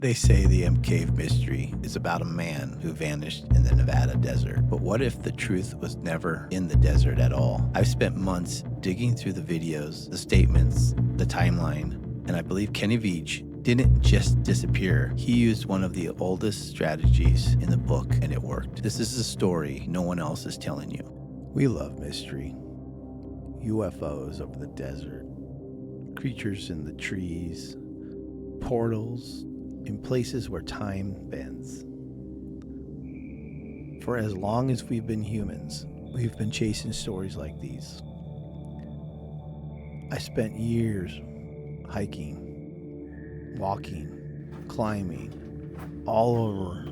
They say the MCave mystery is about a man who vanished in the Nevada desert. But what if the truth was never in the desert at all? I've spent months digging through the videos, the statements, the timeline, and I believe Kenny Veach didn't just disappear. He used one of the oldest strategies in the book, and it worked. This is a story no one else is telling you. We love mystery. UFOs over the desert, creatures in the trees, portals in places where time bends. For as long as we've been humans, we've been chasing stories like these. I spent years hiking, walking, climbing, all over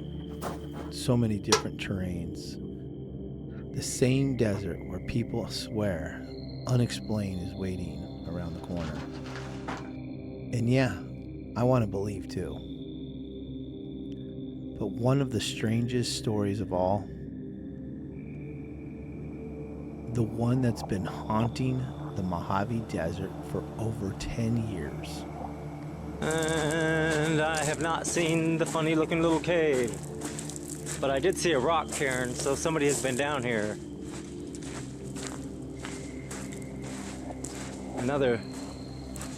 so many different terrains. The same desert where people swear unexplained is waiting around the corner. And yeah, I want to believe too. But one of the strangest stories of all, the one that's been haunting the Mojave Desert for over 10 years. And I have not seen the funny looking little cave. But I did see a rock cairn, so somebody has been down here. Another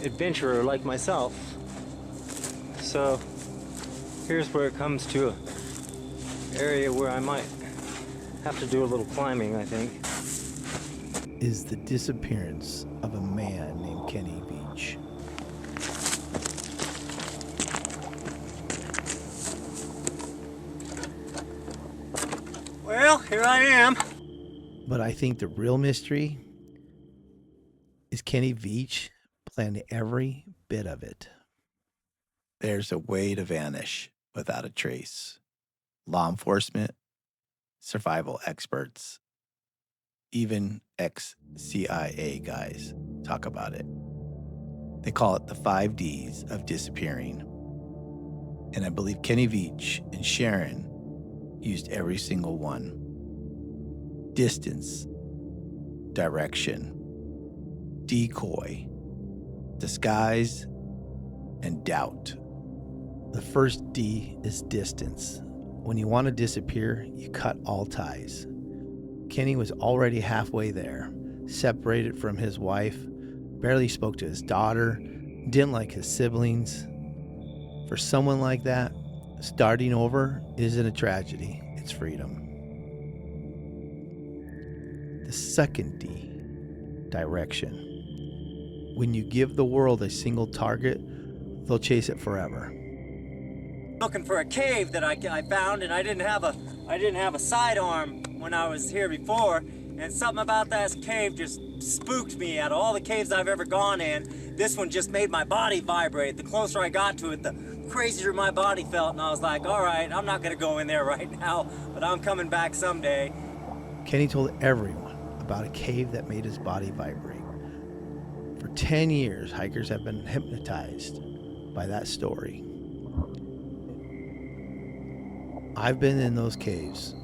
adventurer like myself. So here's where it comes to an area where I might have to do a little climbing, I think. Is the disappearance of a man named Kenny Veach. Well, here I am. But I think the real mystery is Kenny Veach planned every bit of it. There's a way to vanish without a trace. Law enforcement, survival experts, even ex-CIA guys talk about it. They call it the 5 Ds of disappearing. And I believe Kenny Veach and Sharon used every single one. Distance, direction, decoy, disguise, and doubt. The first D is distance. When you want to disappear, you cut all ties. Kenny was already halfway there, separated from his wife, barely spoke to his daughter, didn't like his siblings. For someone like that, starting over isn't a tragedy, it's freedom. The second D, direction. When you give the world a single target, they'll chase it forever. Looking for a cave that I found, and I didn't have a sidearm when I was here before, and something about that cave just spooked me. Out of all the caves I've ever gone in, this one just made my body vibrate. The closer I got to it, the crazier my body felt, and I was like, all right, I'm not gonna go in there right now, but I'm coming back someday. Kenny told everyone about a cave that made his body vibrate. For 10 years, hikers have been hypnotized by that story. I've been in those caves.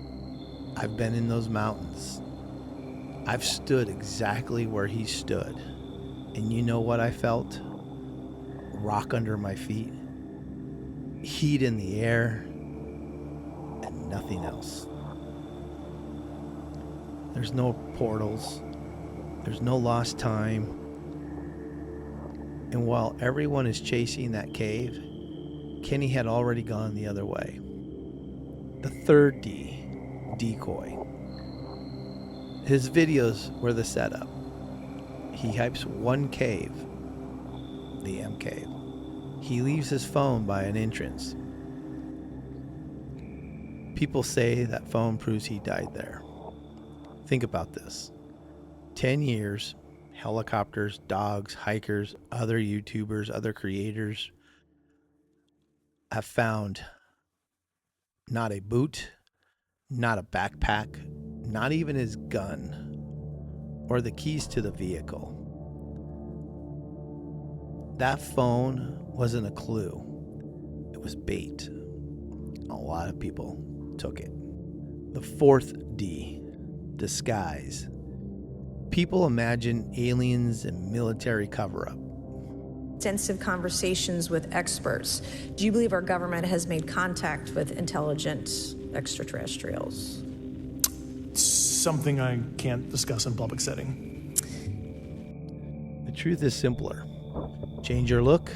I've been in those mountains. I've stood exactly where he stood. And you know what I felt? Rock under my feet, heat in the air, and nothing else. There's no portals. There's no lost time. And while everyone is chasing that cave, Kenny had already gone the other way. The third D, decoy. His videos were the setup. He hypes one cave, the MCave. He leaves his phone by an entrance. People say that phone proves he died there. Think about this. 10 years, helicopters, dogs, hikers, other YouTubers, other creators have found not a boot, not a backpack, not even his gun, or the keys to the vehicle. That phone wasn't a clue. It was bait. A lot of people took it. The fourth D, disguise. People imagine aliens and military cover-up. extensive conversations with experts. Do you believe our government has made contact with intelligent extraterrestrials? Something I can't discuss in public setting. The truth is simpler. Change your look,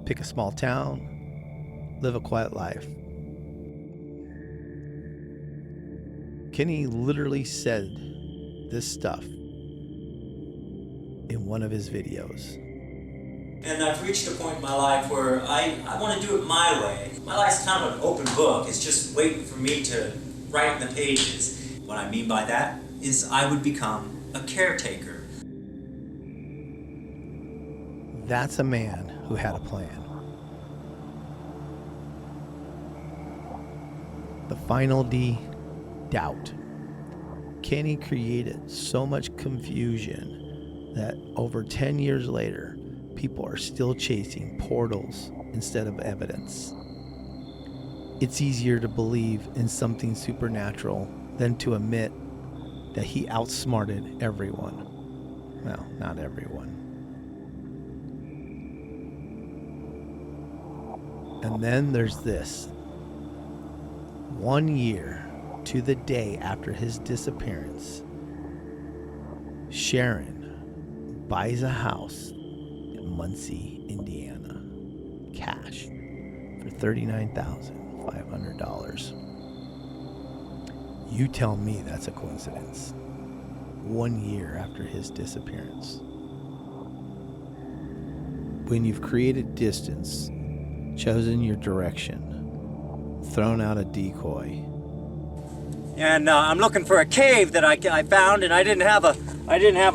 pick a small town, live a quiet life. Kenny literally said this stuff in one of his videos. And I've reached a point in my life where I want to do it my way. My life's kind of an open book. It's just waiting for me to write in the pages. What I mean by that is I would become a caretaker. That's a man who had a plan. The final D, doubt. Kenny created so much confusion that over 10 years later, people are still chasing portals instead of evidence. It's easier to believe in something supernatural than to admit that he outsmarted everyone. Well, not everyone. And then there's this. 1 year to the day after his disappearance, Sharon buys a house in Muncie, Indiana, cash for $39,500. You tell me that's a coincidence. 1 year after his disappearance. When you've created distance, chosen your direction, thrown out a decoy. And I'm looking for a cave that I found, and I didn't have a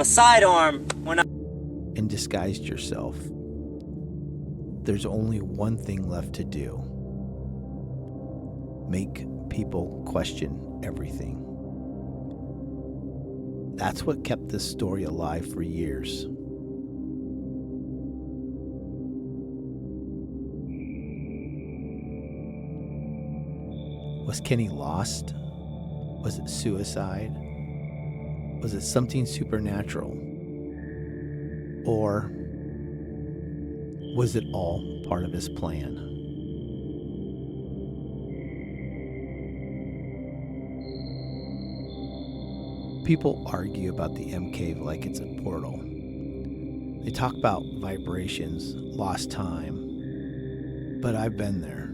sidearm when I. And disguised yourself. There's only one thing left to do. Make people question everything. That's what kept this story alive for years. Was Kenny lost? Was it suicide? Was it something supernatural? Or was it all part of his plan? People argue about the MCave like it's a portal. They talk about vibrations, lost time. But I've been there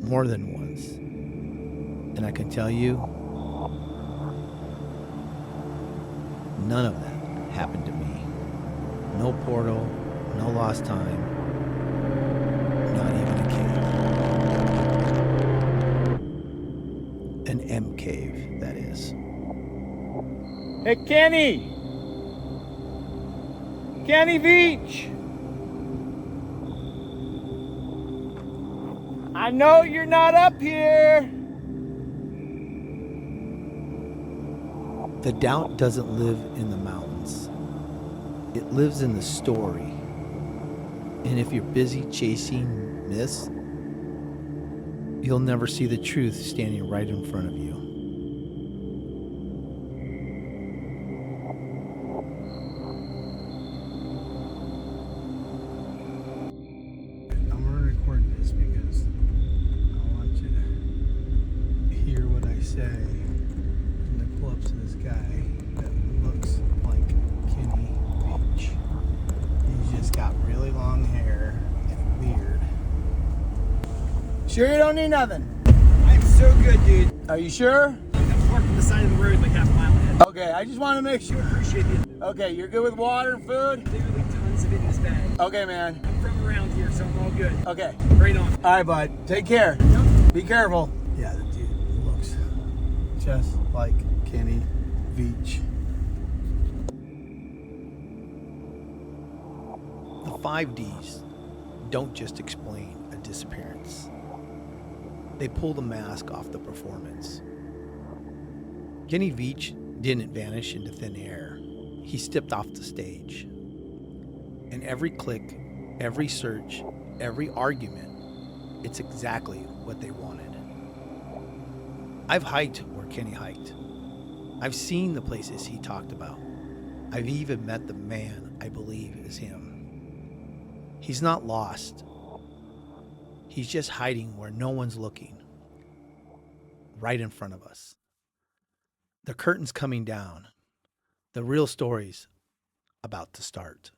more than once. And I can tell you, none of that happened to me. No portal, no lost time, not even a cave. An MCave, that is. Hey, Kenny! Kenny Veach! I know you're not up here! The doubt doesn't live in the mountains. It lives in the story. And if you're busy chasing myths, you'll never see the truth standing right in front of you. I'm going to record this because I want you to hear what I say. Pull up to this guy that looks like Kenny Veach. He's just got really long hair and a beard. Sure you don't need nothing? I'm so good, dude. Are you sure? I'm parked on the side of the road like half a mile ahead. Okay, I just want to make sure. Appreciate it. Okay, you're good with water and food? Literally tons of it in this bag. Okay, man. I'm from around here, so I'm all good. Okay. Right on. All right, bud. Take care. Yep. Be careful. Yeah, the dude looks just like Kenny Veach. The 5Ds don't just explain a disappearance. They pull the mask off the performance. Kenny Veach didn't vanish into thin air. He stepped off the stage. And every click, every search, every argument, it's exactly what they wanted. I've hiked where Kenny hiked. I've seen the places he talked about. I've even met the man I believe is him. He's not lost. He's just hiding where no one's looking, right in front of us. The curtain's coming down. The real story's about to start.